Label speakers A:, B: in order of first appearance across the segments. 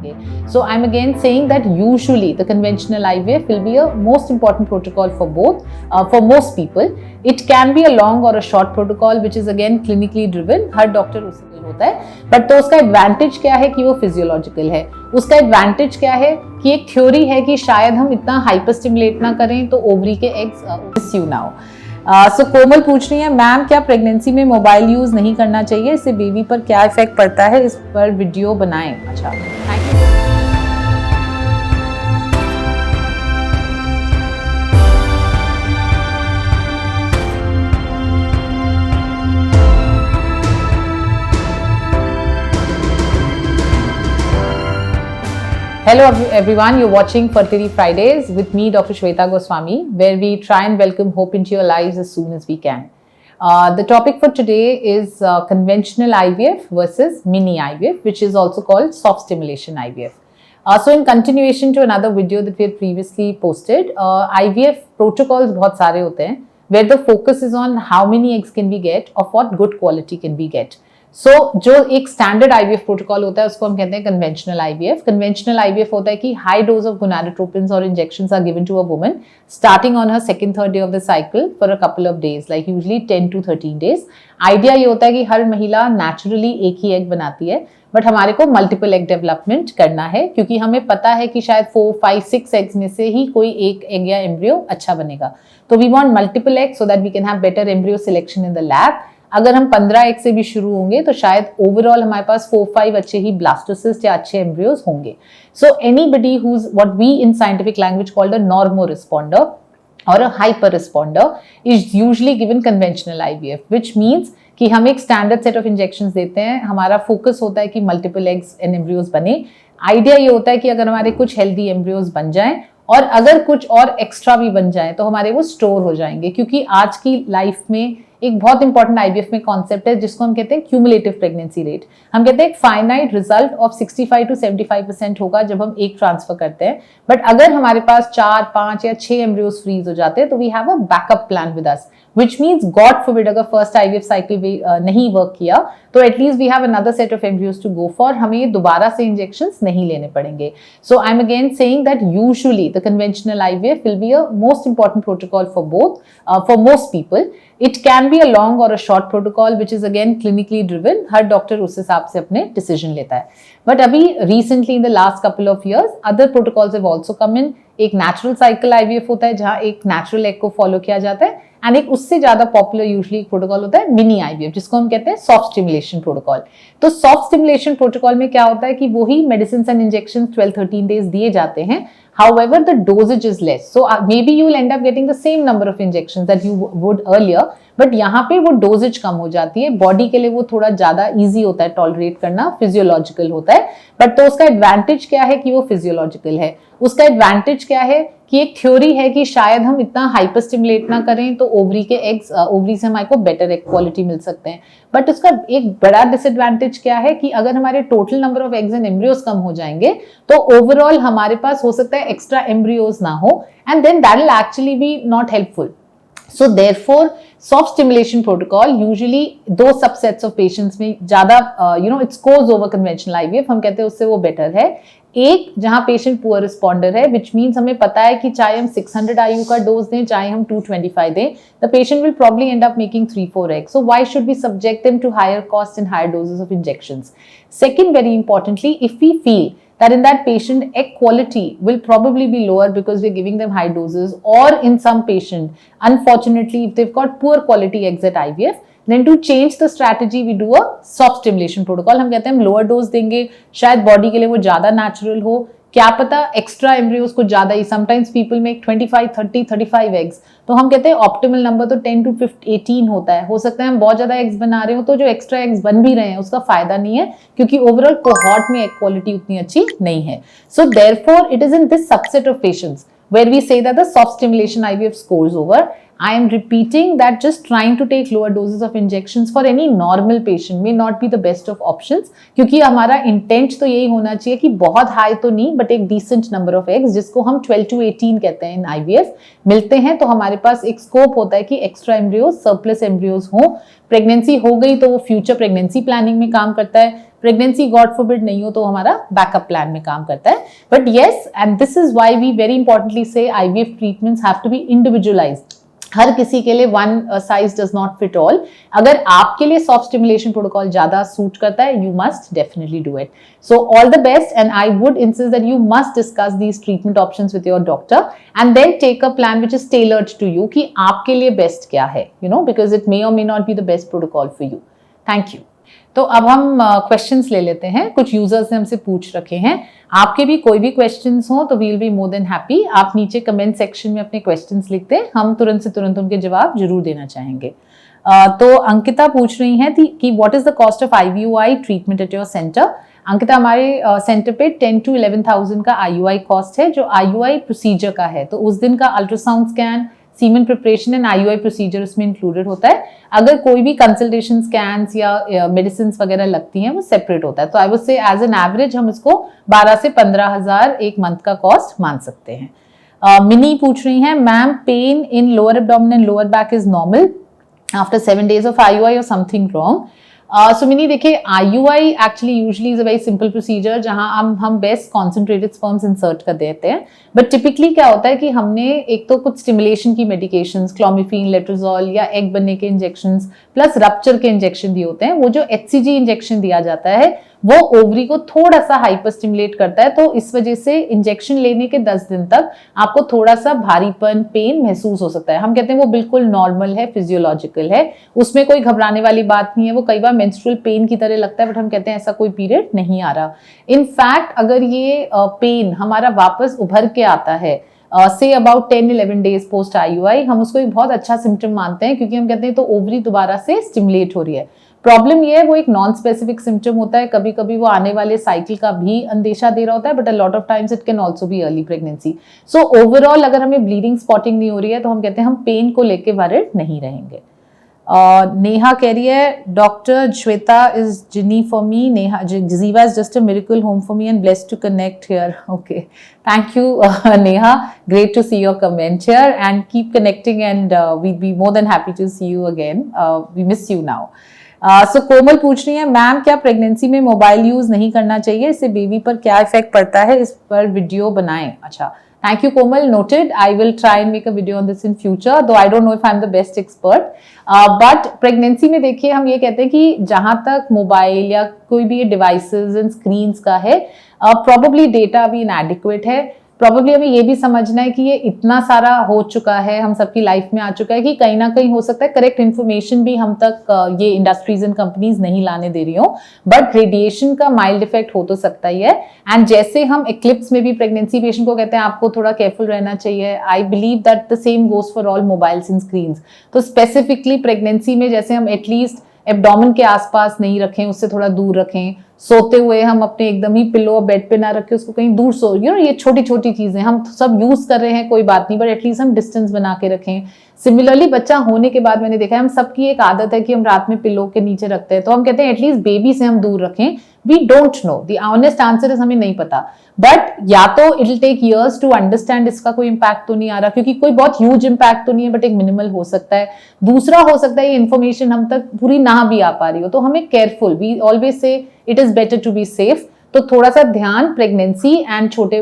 A: करेंगे. So I'm again saying that usually the conventional IVF will be a most important protocol for both, for most people. It can be a long or a short protocol which is again clinically driven. Her doctor उसे होता है, but तो उसका advantage क्या है कि वो physiological है. उसका एडवांटेज क्या है कि एक थ्योरी है कि शायद हम इतना हाइपर स्टिमुलेट ना करें तो ओवरी के eggs miss you now. So Komal पूछ रही है, मैम क्या प्रेगनेंसी में मोबाइल यूज नहीं करना चाहिए, इससे बेबी पर क्या इफेक्ट पड़ता है, इस पर वीडियो बनाएं. अच्छा, thank you. Hello everyone, you're watching Fertility Fridays with me, Dr. Shweta Goswami, where we try and welcome hope into your lives as soon as we can. The topic for today is conventional IVF versus mini IVF, which is also called soft stimulation IVF. So in continuation to another video that we had previously posted, IVF protocols बहुत सारे होते हैं, where the focus is on how many eggs can we get, of what good quality can we get. So, जो एक standard IVF protocol होता है उसको हम कहते हैं कन्वेंशनल IVF. कन्वेंशनल IVF होता है कि हाई डोज ऑफ गोनाडोट्रोपिन्स और injections are given to a woman starting on her second third day of the cycle for a couple of days, like usually 10 to 13 days. Idea ये होता है कि हर महिला naturally एक ही एग बनाती है, but हमारे को मल्टीपल एग डेवलपमेंट करना है क्योंकि हमें पता है कि शायद 4, 5, 6 एग्स में से ही कोई एक एग या एम्ब्रियो अच्छा बनेगा. तो we want multiple egg so that we can have better embryo selection in the lab. अगर हम 15 एग से भी शुरू होंगे तो शायद ओवरऑल हमारे पास 4-5 अच्छे ही ब्लास्टोसिस्ट या अच्छे एम्ब्रियोज होंगे. So anybody who is what we in scientific language called a normo responder और a hyper responder is usually given conventional IVF, which means कि हम एक स्टैंडर्ड सेट ऑफ इंजेक्शंस देते हैं. हमारा फोकस होता है कि मल्टीपल एग्स एंड एम्ब्रियोज बने. आइडिया ये होता है कि अगर हमारे कुछ हेल्दी एम्ब्रियोज बन जाएं और अगर कुछ और एक्स्ट्रा भी बन जाएं तो हमारे वो स्टोर हो जाएंगे, क्योंकि आज की लाइफ में एक बहुत इंपॉर्टेंट IVF में कॉन्सेप्ट है जिसको हम कहते हैं क्यूमुलेटिव प्रेगनेंसी रेट. हम कहते हैं एक फाइनाइट रिजल्ट ऑफ 65 to 75% होगा जब हम एक ट्रांसफर करते हैं, बट अगर हमारे पास 4, 5 या 6 एम्ब्रियोज फ्रीज हो जाते हैं तो we have a backup plan with us, which means God forbid अगर फर्स्ट IVF साइकिल नहीं वर्क किया तो at least we have another set of embryos to go for. हमें दोबारा से इंजेक्शंस नहीं लेने पड़ेंगे. So I am again saying that usually the conventional IVF will be a most important protocol for both, for most people. It can be a long or a short protocol, which is again clinically driven. Her doctor उस हिसाब से अपने decision लेता है. But अभी recently in the last couple of years, other protocols have also come in. एक natural cycle IVF होता है जहाँ एक नेचुरल एग को फॉलो किया जाता है, एंड एक उससे ज्यादा पॉपुलर यूजुअली प्रोटोकॉल होता है मिनी IVF, जिसको हम कहते हैं सॉफ्ट स्टिमुलेशन प्रोटोकॉल. तो सॉफ्ट स्टिमुलेशन प्रोटोकॉल में क्या होता है कि वही मेडिसिन एंड इंजेक्शन 12-13 डेज दिए जाते हैं. However, the dosage is less. So maybe you will end up getting the same number of injections that you would earlier, but यहाँ पे वो डोजेज कम हो जाती है. बॉडी के लिए वो थोड़ा ज्यादा इजी होता है टॉलरेट करना, फिजियोलॉजिकल होता है. बट तो उसका एडवांटेज क्या है कि वो फिजियोलॉजिकल है. उसका एडवांटेज क्या है कि एक थ्योरी है कि शायद हम इतना हाइपर स्टिमुलेट ना करें तो ओवरी के एग्स, ओवरी से हमारे को बेटर एग क्वालिटी मिल सकते हैं. बट उसका एक बड़ा डिसएडवांटेज क्या है कि अगर हमारे total number of eggs and embryos कम हो जाएंगे तो ओवरऑल हमारे पास हो सकता है एक्स्ट्रा एम्ब्रियोज ना हो, and then that will actually be not helpful. So therefore, soft stimulation protocol usually दो subsets of patients में ज्यादा it scores over conventional IVF, हम कहते हैं उससे वो better है. एक जहां पेशेंट पुअर रिस्पॉन्डर है, विच मीन्स हमें पता है कि चाहे हम 600 IU का डोज दें चाहे हम 225 दें, the patient will probably and up making 3-4 eggs. So why should we subject them to higher cost and higher doses of injections? Second, very importantly, if we feel that in that patient egg quality will probably be lower because we're giving them high doses, or in some patient unfortunately if they've got poor quality eggs at IVF, then to change the strategy we do a soft stimulation protocol. हम कहते हैं हम lower dose देंगे, शायद body के लिए वो ज्यादा नेचुरल हो, क्या पता एक्स्ट्रा एम्ब्रियोज को ज्यादा ही. समटाइम्स पीपल मेक 25, 30, 35 एग्स, तो हम कहते हैं ऑप्टिमल नंबर तो 10 to 18 होता है. हो सकता है हम बहुत ज्यादा एग्स बना रहे हो तो जो एक्स्ट्रा एग्स बन भी रहे हैं उसका फायदा नहीं है, क्योंकि ओवरऑल कोहॉर्ट में एग क्वालिटी उतनी अच्छी नहीं है. So therefore it is in this subset of patients where we say that the soft stimulation IVF scores over. I am repeating that just trying to take lower doses of injections for any normal patient may not be the best of options, क्योंकि हमारा intent तो यही होना चाहिए कि बहुत high तो नहीं बट एक डिसेंट नंबर ऑफ एग्स, जिसको हम 12 to 18 कहते हैं इन IVF, मिलते हैं तो हमारे पास एक स्कोप होता है कि एक्स्ट्रा एम्ब्रियोज, सरप्लस एम्ब्रियोज हो। प्रेगनेंसी हो गई तो वो फ्यूचर प्रेगनेंसी प्लानिंग में काम करता है, प्रेगनेंसी गॉड फॉरबिड नहीं हो तो हमारा बैकअप प्लान में काम करता है। But yes, and this is why we very importantly say IVF treatments have to be individualised. हर किसी के लिए one size does not fit all. अगर आपके लिए सॉफ्ट स्टिमुलेशन प्रोटोकॉल ज्यादा सूट करता है, you must definitely do it. So all the best, and I would insist that you must discuss these treatment options with your doctor and then take a plan which is tailored to you, कि आपके लिए best क्या है, you know, because it may और may not be the best protocol for you. Thank you. तो अब हम questions ले लेते हैं। कुछ यूजर्स ने हमसे पूछ रखे हैं। आपके भी कोई भी क्वेश्चंस हो तो we will be more than happy. आप नीचे कमेंट सेक्शन में अपने क्वेश्चंस लिखते हैं, हम तुरंत से तुरंत उनके जवाब जरूर देना चाहेंगे। तो अंकिता पूछ रही हैं कि what is the cost of IUI treatment at your centre. Ankita, हमारे सेंटर पे 10 to 11,000 का IUI कॉस्ट है, जो IUI प्रोसीजर का है। तो उस दिन का ultrasound scan, semen preparation and IUI procedure उसमें इंक्लूडेड होता है। अगर कोई भी कंसल्टेशन, स्कैन्स या मेडिसिन वगैरह लगती हैं वो सेपरेट होता है। तो I would say as an average हम इसको 12 से 15,000 एक मंथ का कॉस्ट मान सकते हैं। मिनी पूछ रही हैं, ma'am pain in lower abdomen and lower back is normal after 7 days of IUI और समथिंग रॉन्ग। सो मिनी देखिए, IUI actually usually is a very simple procedure जहां हम बेस्ट कॉन्सेंट्रेटेड स्पर्म्स इंसर्ट कर देते हैं। बट टिपिकली क्या होता है कि हमने एक तो कुछ स्टिमुलेशन की मेडिकेशंस, क्लोमिफीन, लेट्रोजोल या एग बनने के इंजेक्शंस प्लस रप्चर के इंजेक्शन दिए होते हैं। वो जो HCG इंजेक्शन दिया जाता है वो ओवरी को थोड़ा सा हाइपर स्टिमुलेट करता है, तो इस वजह से इंजेक्शन लेने के 10 दिन तक आपको थोड़ा सा भारीपन, पेन महसूस हो सकता है। हम कहते हैं वो बिल्कुल नॉर्मल है, फिजियोलॉजिकल है, उसमें कोई घबराने वाली बात नहीं है। वो कई बार मेंस्ट्रुअल पेन की तरह लगता है, बट हम कहते हैं ऐसा कोई पीरियड नहीं आ रहा। इनफैक्ट अगर ये पेन हमारा वापस उभर के आता है say about 10-11 days post IUI, हम उसको एक बहुत अच्छा सिम्टम मानते हैं, क्योंकि हम कहते हैं तो ओवरी दोबारा से स्टिमुलेट हो रही है। प्रॉब्लम ये है वो एक नॉन स्पेसिफिक सिम्टम होता है, कभी कभी वो आने वाले साइकिल का भी अंदेशा दे रहा होता है, but a lot of times it can also be early pregnancy. So overall अगर हमें ब्लीडिंग स्पॉटिंग नहीं हो रही है तो हम कहते हैं हम पेन को लेके वरिड नहीं रहेंगे। नेहा कह रही है, doctor Shweta is genie for me, Neha Jeeva is just a miracle home for me and blessed to connect here. Okay, thank you Neha, great to see your comment here and keep connecting and we'd be more than happy to see you again, we miss you now. So Komal पूछ रही है, ma'am क्या pregnancy में mobile use नहीं करना चाहिए, इससे baby पर क्या इफेक्ट पड़ता है, इस पर वीडियो बनाएं। अच्छा, thank you Komal, noted. I will try and make a video on this in future, though I don't know if I'm the best expert. But pregnancy में देखिए हम ये कहते हैं कि जहां तक मोबाइल या कोई भी डिवाइसेस एंड स्क्रीन्स का है, probably data अभी inadequate है। प्रॉबेबली हमें ये भी समझना है कि ये इतना सारा हो चुका है, हम सबकी लाइफ में आ चुका है कि कहीं ना कहीं हो सकता है करेक्ट इन्फॉर्मेशन भी हम तक ये इंडस्ट्रीज एंड कंपनीज नहीं लाने दे रही हो, बट रेडिएशन का माइल्ड इफेक्ट हो तो सकता ही है। एंड जैसे हम एक्लिप्स में भी प्रेगनेंसी पेशेंट को कहते हैं आपको थोड़ा केयरफुल रहना चाहिए, I believe that the same goes for all mobiles and screens. तो स्पेसिफिकली प्रेगनेंसी में जैसे हम एटलीस्ट एब्डोमेन के आसपास नहीं रखें, उससे थोड़ा दूर रखें। सोते हुए हम अपने एकदम ही पिलो बेड पे ना रखें, उसको कहीं दूर सो, ये छोटी छोटी चीजें हम सब यूज कर रहे हैं, कोई बात नहीं, बट एटलीस्ट हम डिस्टेंस बना के रखें। सिमिलरली बच्चा होने के बाद मैंने देखा है हम सबकी एक आदत है कि हम रात में पिलो के नीचे रखते हैं, तो हम कहते हैं एटलीस्ट बेबी से हम दूर रखें। We don't know, the honest answer is हमें नहीं पता, बट या तो it will take years to understand इसका कोई इम्पैक्ट तो नहीं आ रहा, क्योंकि कोई बहुत ह्यूज इम्पैक्ट तो नहीं है, बट एक मिनिमल हो सकता है। दूसरा हो सकता है ये इन्फॉर्मेशन हम तक पूरी ना भी आ पा रही हो, तो हमें careful, we always say it is better to be safe. तो थोड़ा सा ध्यान प्रेगनेंसी एंड छोटे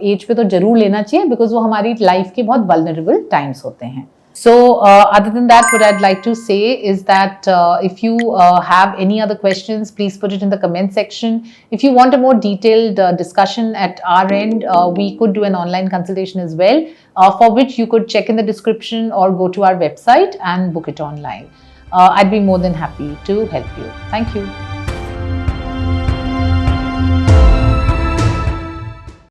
A: एज पे तो जरूर लेना चाहिए, बिकॉज वो हमारी लाइफ के बहुत वल्नरेबल टाइम्स होते हैं। So other than that, what I'd like to say is that if you have any other questions, please put it in the comment section. If you want a more detailed discussion at our end, we could do an online consultation as well, for which you could check in the description or go to our website and book it online. I'd be more than happy to help you. Thank you.